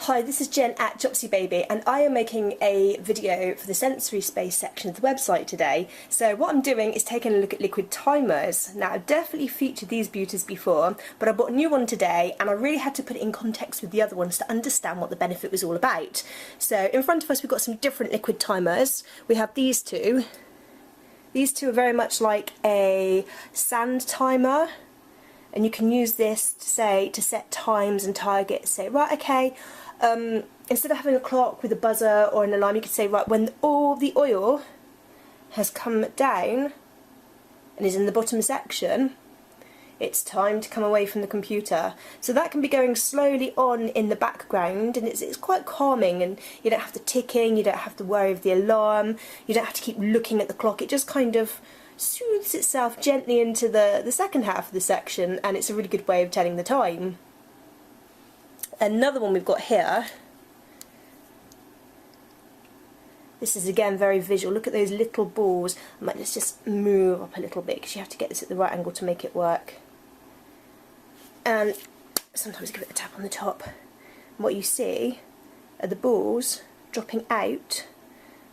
Hi, this is Jen at Jopsy Baby, and I am making a video for the sensory space section of the website today. So what I'm doing is taking a look at liquid timers. Now, I've definitely featured these beauties before, but I bought a new one today and I really had to put it in context with the other ones to understand what the benefit was all about. So in front of us we've got some different liquid timers. We have these two. These two are very much like a sand timer. And you can use this to set times and targets. Say, right, okay, instead of having a clock with a buzzer or an alarm, you could say, right, when all the oil has come down and is in the bottom section, it's time to come away from the computer. So that can be going slowly on in the background, and it's quite calming, and you don't have to ticking, you don't have to worry of the alarm, you don't have to keep looking at the clock. It just kind of soothes itself gently into the second half of the section, and it's a really good way of telling the time. Another one we've got here, this is again very visual. Look at those little balls. Let's just move up a little bit because you have to get this at the right angle to make it work. And sometimes give it a tap on the top. And what you see are the balls dropping out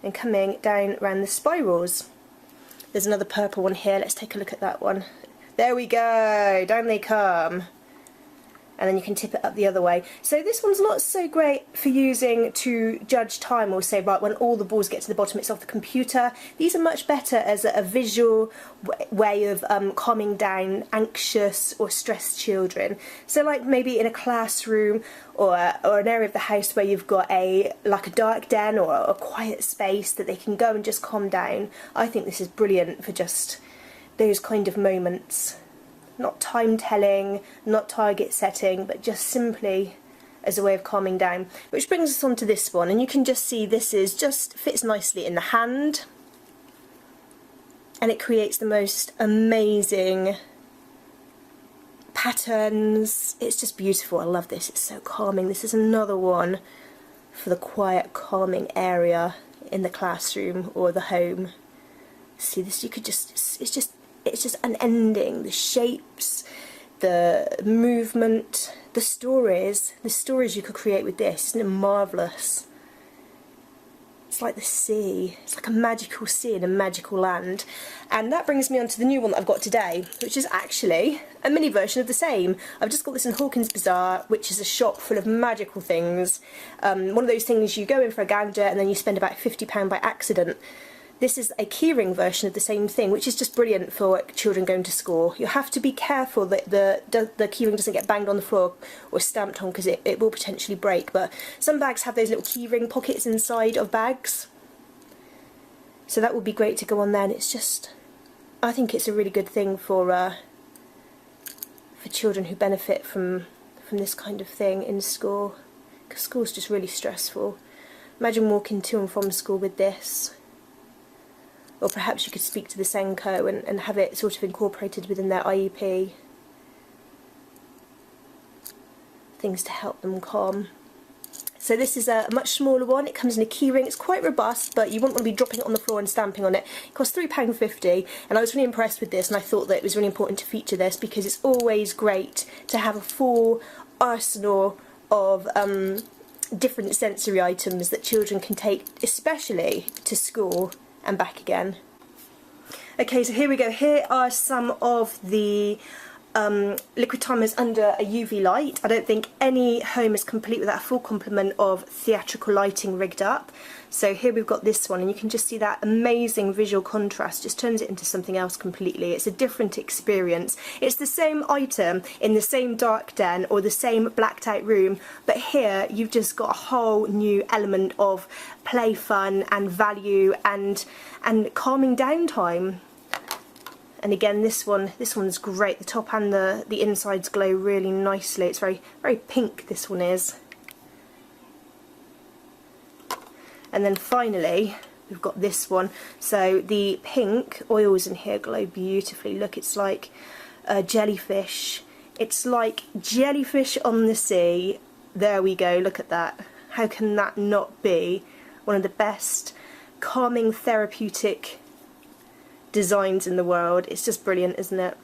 and coming down around the spirals. There's another purple one here. Let's take a look at that one. There we go, down they come. And then you can tip it up the other way. So this one's not so great for using to judge time or say, right, when all the balls get to the bottom, it's off the computer. These are much better as a visual way of calming down anxious or stressed children. So like maybe in a classroom or an area of the house where you've got like a dark den or a quiet space that they can go and just calm down. I think this is brilliant for just those kind of moments. Not time telling, not target setting, but just simply as a way of calming down. Which brings us on to this one, and you can just see this is just fits nicely in the hand, and it creates the most amazing patterns. It's just beautiful. I love this. It's so calming. This is another one for the quiet, calming area in the classroom or the home. See this? You could just it's just unending. The shapes, the movement, the stories you could create with this. Isn't it marvellous? It's like the sea. It's like a magical sea in a magical land. And that brings me on to the new one that I've got today, which is actually a mini version of the same. I've just got this in Hawkins Bazaar, which is a shop full of magical things. One of those things you go in for a gander and then you spend about £50 by accident. This is a keyring version of the same thing, which is just brilliant for children going to school. You have to be careful that the keyring doesn't get banged on the floor or stamped on, because it will potentially break. But some bags have those little keyring pockets inside of bags, so that would be great to go on there. And it's just, I think it's a really good thing for children who benefit from this kind of thing in school, because school's just really stressful. Imagine walking to and from school with this. Or perhaps you could speak to the Senko and have it sort of incorporated within their IEP. Things to help them calm. So this is a much smaller one. It comes in a keyring. It's quite robust, but you wouldn't want to be dropping it on the floor and stamping on it. It costs £3.50, and I was really impressed with this, and I thought that it was really important to feature this because it's always great to have a full arsenal of different sensory items that children can take, especially to school and back again. Okay, so here we go. Here are some of the liquid timers under a UV light. I don't think any home is complete without a full complement of theatrical lighting rigged up. So here we've got this one, and you can just see that amazing visual contrast just turns it into something else completely. It's a different experience. It's the same item in the same dark den or the same blacked out room, but here you've just got a whole new element of play, fun and value and calming down time. And again, this one's great. The top and the insides glow really nicely. It's very pink, this one is. And then finally, we've got this one. So the pink oils in here glow beautifully. Look, it's like a jellyfish. It's like jellyfish on the sea. There we go, look at that. How can that not be one of the best calming therapeutic designs in the world? It's just brilliant, isn't it?